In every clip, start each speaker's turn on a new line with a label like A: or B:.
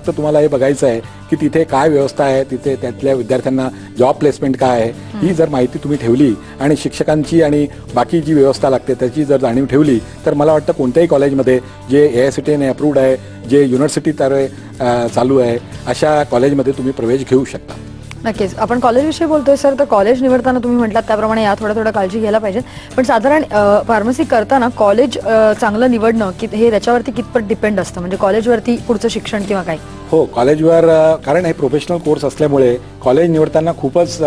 A: फक्त तुम्हाला हे बघायचं आहे की तिथे काय व्यवस्था आहे, तिथे त्यातल्या विद्यार्थ्यांना जॉब प्लेसमेंट काय आहे, ही जर माहिती तुम्ही ठेवली आणि शिक्षकांची आणि बाकी जी व्यवस्था लागते त्याची जर जाणीव ठेवली तर मला वाटतं कोणत्याही कॉलेजमध्ये जे AICTE अप्रूव्ड आहे, जे युनिव्हर्सिटी चालू आहे, अशा कॉलेजमध्ये तुम्ही प्रवेश घेऊ शकता.
B: नक्कीच. आपण कॉलेजविषयी बोलतोय सर, तर कॉलेज निवडताना तुम्ही म्हटलात त्याप्रमाणे या थोडं काळजी घ्यायला पाहिजे. पण साधारण फार्मसी करताना कॉलेज चांगलं निवडणं की हे त्याच्यावरती कितपत डिपेंड असतं, म्हणजे कॉलेजवरती पुढचं शिक्षण किंवा काय?
A: हो, कॉलेजवर, कारण हे प्रोफेशनल कोर्स असल्यामुळे कॉलेज निवडताना खूपच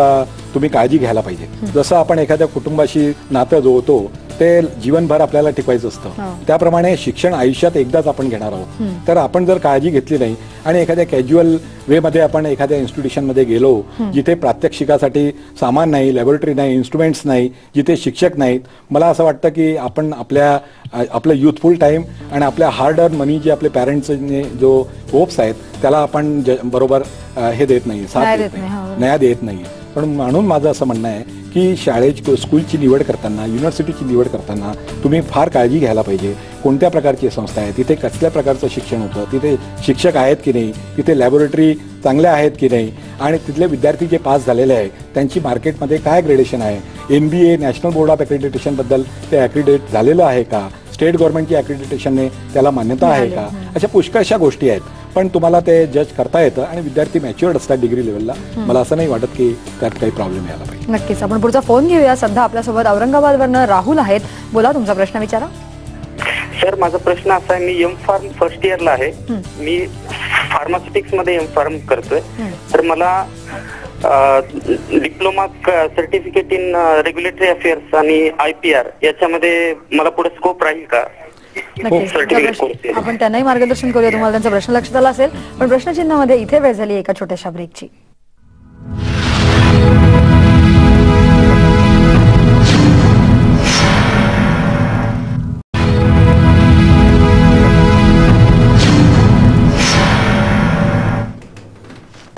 A: तुम्ही काळजी घ्यायला पाहिजे. जसं आपण एखाद्या कुटुंबाशी नातं जोडतो ते जीवनभर आपल्याला टिकवायचं असतं, त्याप्रमाणे शिक्षण आयुष्यात एकदाच आपण घेणार आहोत. तर आपण जर काळजी घेतली नाही आणि एखाद्या कॅज्युअल वे मध्ये आपण एखाद्या इन्स्टिट्यूशनमध्ये गेलो जिथे प्रात्यक्षिकासाठी सामान नाही, लॅबोरेटरी नाही, इन्स्ट्रुमेंट्स नाही, जिथे शिक्षक नाहीत, मला असं वाटतं की आपण आपलं युथफुल टाइम आणि आपल्या हार्ड अर्न मनी जे आपले पॅरेंट्सने जो होप्स आहेत त्याला आपण बरोबर हे देत नाही, साथ देत नाही, न्याय देत नाही. पण म्हणून माझं असं म्हणणं आहे की शाळेची, स्कूलची निवड करताना, युनिव्हर्सिटीची निवड करताना तुम्ही फार काळजी घ्यायला पाहिजे. कोणत्या प्रकारची संस्था आहे, तिथे कसल्या प्रकारचं शिक्षण होतं, तिथे शिक्षक आहेत की नाही, तिथे लॅबोरेटरी चांगल्या आहेत की नाही, आणि तिथले विद्यार्थी जे पास झालेले आहेत त्यांची मार्केटमध्ये काय ग्रेडेशन आहे, NBA नॅशनल बोर्ड ऑफ ॲक्रिडिटेशनबद्दल ते ॲक्रिडेट झालेलं आहे का, स्टेट गव्हर्नमेंटची ॲक्रिडिटेशनने त्याला मान्यता आहे का, अशा पुष्कळशा गोष्टी आहेत. पण तुम्हाला ते जज करता येतं आणि विद्यार्थी मॅच्युअर्ड असतात डिग्री लेवलला. मला असं नाही वाटत की त्यात काही प्रॉब्लेम यायला पाहिजे.
B: नक्कीच. आपण पुढचा फोन घेऊया. सध्या आपल्यासोबत औरंगाबादवरनं राहुल आहेत. बोला, तुमचा प्रश्न विचारा.
C: सर, माझा प्रश्न असा आहे, मी M.Pharm फर्स्ट इयरला आहे. मी फार्मास्युटिक्स मध्ये M.Pharm करतोय. तर मला diploma certificate in regulatory affairs आणि IPR याच्यामध्ये मला पुढे स्कोप राहील का?
B: आपण त्यांनाही मार्गदर्शन करूया. तुम्हाला त्यांचा प्रश्न लक्षात आला असेल. पण प्रश्नचिन्हामध्ये इथे वेळ झाली एका छोट्याशा ब्रेकची.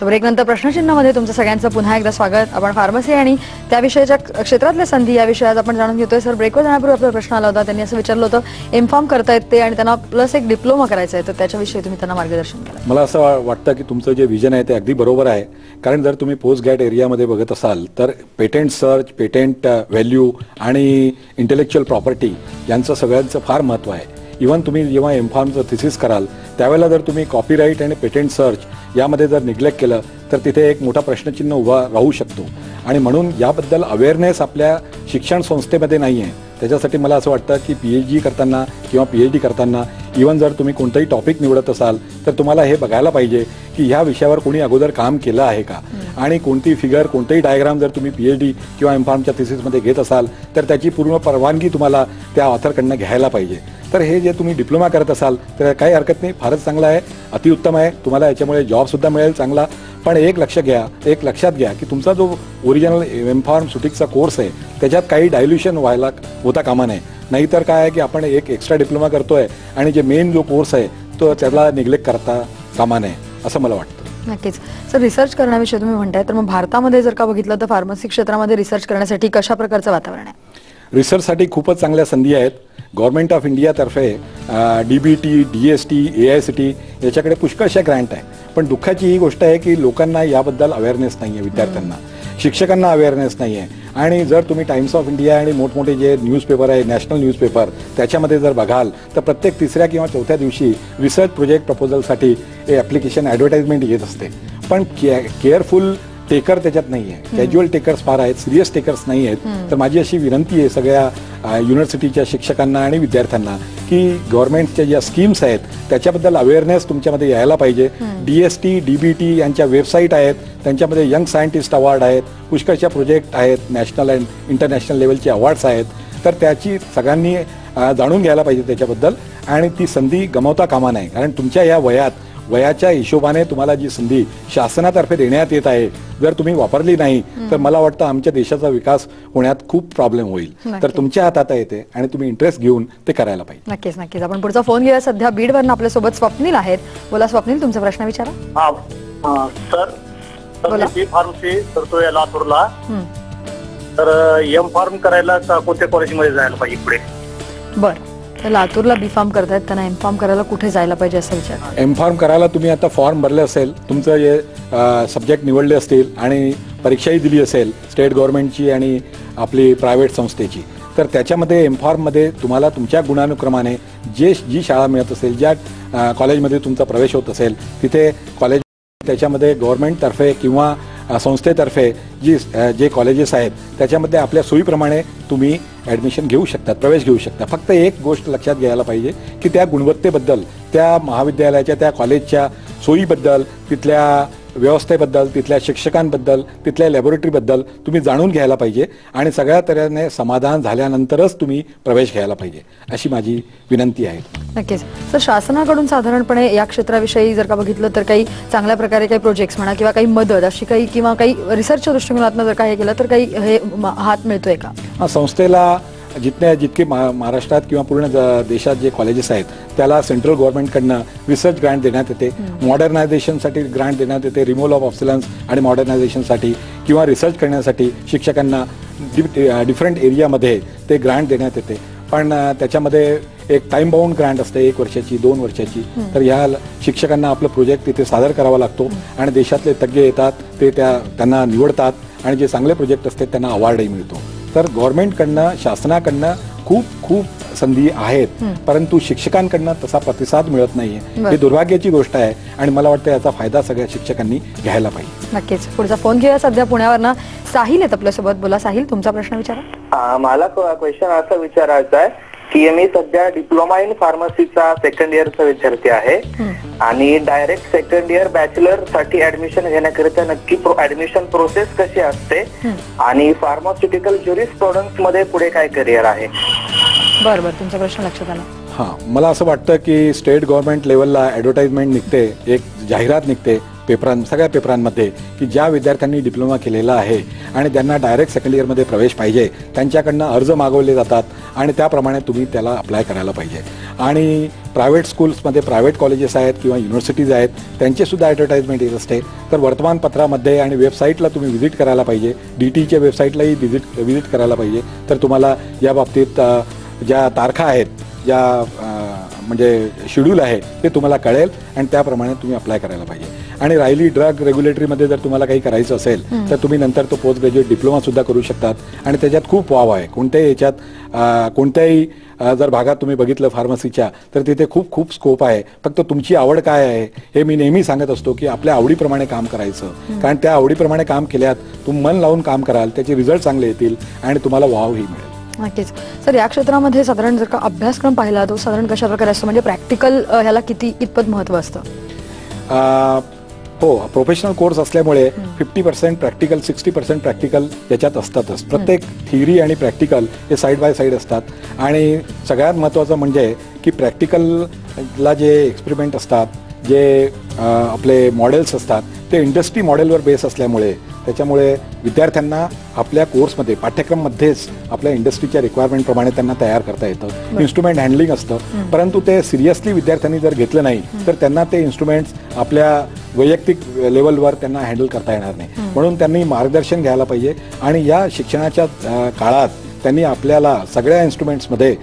B: तर ब्रेक नंतर प्रश्नचिन्हामध्ये तुमचं सगळ्यांचं पुन्हा एकदा स्वागत. आपण फार्मसी आणि त्या विषयाच्या क्षेत्रातल्या संधी या विषयात आपण जाणून घेतोय. सर, ब्रेकवर जाण्यापूर्वी आपला प्रश्न आला होता. त्यांनी असं विचारलं होतं, M.Pharm करतायत ते आणि त्यांना प्लस एक डिप्लोमा करायचा आहे, तर त्याच्याविषयी तुम्ही त्यांना मार्गदर्शन केलं.
A: मला असं वाटतं की तुमचं जे विजन आहे ते अगदी बरोबर आहे. कारण जर तुम्ही पोस्ट ग्रॅड एरियामध्ये बघत असाल तर पेटेंट सर्च, पेटेंट व्हॅल्यू आणि इंटेलेक्च्युअल प्रॉपर्टी यांचं सगळ्यांचं फार महत्त्व आहे. इव्हन तुम्ही जेव्हा M.Pharmचं थिसिस कराल त्यावेळेला जर तुम्ही कॉपीराईट आणि पेटेंट सर्च यामध्ये जर निग्लेक्ट केलं तर तिथे एक मोठा प्रश्नचिन्ह उभा राहू शकतो. आणि म्हणून याबद्दल अवेअरनेस आपल्या शिक्षण संस्थेमध्ये नाही आहे. त्याच्यासाठी मला असं वाटतं की PhD करताना किंवा PhD करताना इव्हन जर तुम्ही कोणताही टॉपिक निवडत असाल तर तुम्हाला हे बघायला पाहिजे की ह्या विषयावर कोणी अगोदर काम केलं आहे का, आणि कोणती फिगर, कोणतेही डायग्राम जर तुम्ही PhD किंवा M.Pharmच्या थिसिसमध्ये घेत असाल तर त्याची पूर्ण परवानगी तुम्हाला त्या ऑथरकडनं घ्यायला पाहिजे. तर हे जे तुम्ही डिप्लोमा करत असाल तर काही हरकत नाही, फारच चांगलं आहे, अतिउत्तम आहे. तुम्हाला याच्यामुळे जॉबसुद्धा मिळेल चांगला. पण एक लक्षात घ्या की तुमचा जो ओरिजिनल M.Pharmस्युटिक्सचा कोर्स आहे त्याच्यात काही डायल्युशन व्हायला होता कामा नये. नाहीतर काय आहे की आपण एक एक्स्ट्रा डिप्लोमा करतोय आणि जे मेन जो कोर्स आहे तो त्याला निग्लेक्ट करता कामा नये असं मला वाटतं.
B: नक्कीच. सर, रिसर्च करण्याविषयी तुम्ही म्हणताय, तर मग भारतामध्ये जर का बघितलं तर फार्मसी क्षेत्रामध्ये रिसर्च करण्यासाठी कशा प्रकारचं वातावरण आहे?
A: रिसर्चसाठी खूपच चांगल्या संधी आहेत. गव्हर्नमेंट ऑफ इंडियातर्फे DBT, DST, AICTE याच्याकडे पुष्कळशा ग्रँट आहे. पण दुःखाची ही गोष्ट आहे की लोकांना याबद्दल अवेअरनेस नाही आहे, विद्यार्थ्यांना, शिक्षकांना अवेअरनेस नाही आहे. आणि जर तुम्ही टाइम्स ऑफ इंडिया आणि मोठमोठे जे न्यूजपेपर आहे, नॅशनल न्यूजपेपर, त्याच्यामध्ये जर बघाल तर प्रत्येक तिसऱ्या किंवा चौथ्या दिवशी रिसर्च प्रोजेक्ट प्रपोजलसाठी ॲप्लिकेशन ॲडव्हर्टाइजमेंट येत असते. पण केअरफुल टेकर त्याच्यात नाही आहे. कॅज्युअल टेकर्स फार आहेत, सिरियस टेकर्स नाही आहेत. तर माझी अशी विनंती आहे सगळ्या युनिव्हर्सिटीच्या शिक्षकांना आणि विद्यार्थ्यांना की गव्हर्नमेंटच्या ज्या स्कीम्स आहेत त्याच्याबद्दल अवेअरनेस तुमच्यामध्ये यायला पाहिजे. DST, DBT यांच्या वेबसाईट आहेत, त्यांच्यामध्ये यंग सायंटिस्ट अवॉर्ड आहेत, पुष्कळच्या प्रोजेक्ट आहेत, नॅशनल अँड इंटरनॅशनल लेवलचे अवॉर्ड्स आहेत. तर त्याची सगळ्यांनी जाणून घ्यायला पाहिजे त्याच्याबद्दल, आणि ती संधी गमावता कामा नये. कारण तुमच्या या वयाच्या हिशोबाने तुम्हाला जी संधी शासनातर्फे देण्यात येत आहे जर तुम्ही वापरली नाही तर मला वाटतं आमच्या देशाचा विकास होण्यात खूप प्रॉब्लेम होईल. तर तुमच्या हातात येते आणि तुम्ही इंटरेस्ट घेऊन ते करायला पाहिजे.
B: नक्कीच नक्कीच. आपण पुढचा फोन घेऊया. सध्या बीडवरून आपल्यासोबत स्वप्नील आहेत. बोला स्वप्नील, तुमचा प्रश्न विचारा.
D: सर, मी फार्मसी करतोय लातूरला. तर M.Pharm करायला कोणत्या कॉलेजमध्ये जायला पाहिजे पुढे?
B: बरं, तर लातूरला बी फार्म करतायत, त्यांना एम फार्म करायला कुठे जायला पाहिजे असा विचार?
A: एम फार्म करायला तुम्ही आता फॉर्म भरले असेल, तुमचं हे सब्जेक्ट निवडले असतील आणि परीक्षाही दिली असेल स्टेट गव्हर्नमेंटची आणि आपली प्रायव्हेट संस्थेची, तर त्याच्यामध्ये एम फार्ममध्ये तुम्हाला तुमच्या गुणानुक्रमाने जी शाळा मिळत असेल, ज्या कॉलेजमध्ये तुमचा प्रवेश होत असेल, तिथे कॉलेज त्याच्यामध्ये गव्हर्नमेंटतर्फे किंवा संस्थेतर्फे जे कॉलेजेस आहेत त्याच्यामध्ये आपल्या सोयीप्रमाणे तुम्ही ॲडमिशन घेऊ शकतात, प्रवेश घेऊ शकता. फक्त एक गोष्ट लक्षात घ्यायला पाहिजे की त्या गुणवत्तेबद्दल, त्या महाविद्यालयाच्या, त्या कॉलेजच्या सोयीबद्दल, तिथल्या व्यवस्थेबद्दल, तिथल्या शिक्षकांबद्दल, तिथल्या लॅबोरेटरीबद्दल तुम्ही जाणून घ्यायला पाहिजे आणि सगळ्या तऱ्हेने समाधान झाल्यानंतरच तुम्ही प्रवेश घ्यायला पाहिजे, अशी माझी विनंती आहे.
B: नक्कीच सर, शासनाकडून साधारणपणे या क्षेत्राविषयी जर का बघितलं तर काही चांगल्या प्रकारे काही प्रोजेक्ट्स म्हणा किंवा काही मदत अशी काही किंवा काही रिसर्चच्या दृष्टिकोनातून जर का हे केलं तर काही हे हात मिळतोय का?
A: संस्थेला जितके महाराष्ट्रात किंवा पूर्ण देशात जे कॉलेजेस आहेत त्याला सेंट्रल गव्हर्नमेंटकडनं रिसर्च ग्रँट देण्यात येते, मॉडर्नायझेशनसाठी ग्रँट देण्यात येते, रिमूव्हल ऑफ ऑब्सलन्स आणि मॉडर्नायझेशनसाठी किंवा रिसर्च करण्यासाठी शिक्षकांना डिफरंट एरियामध्ये ते ग्रँट देण्यात येते. पण त्याच्यामध्ये एक टाइम बाउंड ग्रँट असते, 1 वर्षाची, 2 वर्षाची. तर ह्या शिक्षकांना आपलं प्रोजेक्ट तिथे सादर करावा लागतो आणि देशातले तज्ज्ञ येतात, ते त्यांना निवडतात आणि जे चांगले प्रोजेक्ट असतात त्यांना अवॉर्डही मिळतो. तर गव्हर्नमेंटकडनं, शासनाकडनं खूप संधी आहेत, परंतु शिक्षकांकडनं तसा प्रतिसाद मिळत नाहीये. ही दुर्भाग्याची गोष्ट आहे आणि मला वाटतं याचा फायदा सगळ्या शिक्षकांनी घ्यायला पाहिजे.
B: नक्कीच. पुढचा फोन घेऊया. सध्या पुण्यावरनं साहिल आहेत आपल्यासोबत. बोला साहिल, तुमचा प्रश्न विचारा.
E: मला क्वेश्चन असा विचारायचा आहे की मी सध्या डिप्लोमा इन फार्मसीचा सेकंड इयरचा विद्यार्थी आहे आणि डायरेक्ट सेकंड इयर बॅचलर साठी ऍडमिशन घेण्याकरिता नक्की ऍडमिशन प्रोसेस कशी असते आणि फार्मास्युटिकल ज्युरिस्प्रुडन्स मध्ये पुढे काय करिअर आहे?
B: बरोबर, तुमचा प्रश्न लक्षात आला.
A: हां, मला असं वाटतं की स्टेट गव्हर्नमेंट लेवलला ॲडव्हर्टाइजमेंट निघते, एक जाहिरात निघते सगळ्या पेपरांमध्ये की ज्या विद्यार्थ्यांनी डिप्लोमा केलेला आहे आणि त्यांना डायरेक्ट सेकंड इयरमध्ये प्रवेश पाहिजे त्यांच्याकडनं अर्ज मागवले जातात आणि त्याप्रमाणे तुम्ही त्याला अप्लाय करायला पाहिजे. आणि प्रायव्हेट स्कूल्समध्ये, प्रायव्हेट कॉलेजेस आहेत किंवा युनिव्हर्सिटीज आहेत, त्यांचेसुद्धा ॲडव्हर्टाइजमेंट येत असते. तर वर्तमानपत्रामध्ये आणि वेबसाईटला तुम्ही व्हिजिट करायला पाहिजे, DTच्या वेबसाईटलाही व्हिजिट करायला पाहिजे. तर तुम्हाला या बाबतीत ज्या तारखा आहेत, ज्या म्हणजे शेड्यूल आहे ते तुम्हाला कळेल आणि त्याप्रमाणे तुम्ही अप्लाय करायला पाहिजे. आणि राहिली ड्रग रेग्युलेटरीमध्ये जर तुम्हाला काही करायचं असेल तर तुम्ही नंतर तो पोस्ट ग्रॅज्युएट डिप्लोमासुद्धा करू शकतात आणि त्याच्यात खूप वाव आहे. कोणत्याही जर भागात तुम्ही बघितलं फार्मसीच्या तर तिथे खूप स्कोप आहे. फक्त तुमची आवड काय आहे हे मी नेहमी सांगत असतो की आपल्या आवडीप्रमाणे काम करायचं, कारण त्या आवडीप्रमाणे काम केल्यात तुम्ही मन लावून काम कराल, त्याचे रिझल्ट चांगले येतील आणि तुम्हाला वावही मिळेल.
B: नक्कीच. सर, या क्षेत्रामध्ये साधारण जर का अभ्यासक्रम पाहिला तो साधारण कशा प्रकारे असतो, म्हणजे प्रॅक्टिकल ह्याला कितपत महत्त्व असतं?
A: हो, प्रोफेशनल कोर्स असल्यामुळे 50% प्रॅक्टिकल, 60% प्रॅक्टिकल याच्यात असतातच. प्रत्येक थिअरी आणि प्रॅक्टिकल हे साईड बाय साईड असतात. आणि सगळ्यात महत्त्वाचं म्हणजे की प्रॅक्टिकलला जे एक्सपेरिमेंट असतात, जे आपले मॉडेल्स असतात ते इंडस्ट्री मॉडेलवर बेस असल्यामुळे त्याच्यामुळे विद्यार्थ्यांना आपल्या कोर्समध्ये, पाठ्यक्रममध्येच आपल्या इंडस्ट्रीच्या रिक्वायरमेंटप्रमाणे त्यांना तयार करता येतं. इन्स्ट्रुमेंट हँडलिंग असतं, परंतु ते सिरियसली विद्यार्थ्यांनी जर घेतलं नाही तर त्यांना ते इन्स्ट्रुमेंट्स आपल्या वैयक्तिक लेवलवर त्यांना हँडल करता येणार नाही. म्हणून त्यांनी मार्गदर्शन घ्यायला पाहिजे आणि या शिक्षणाच्या काळात त्यांनी आपल्याला सगळ्या इन्स्ट्रुमेंट्समध्ये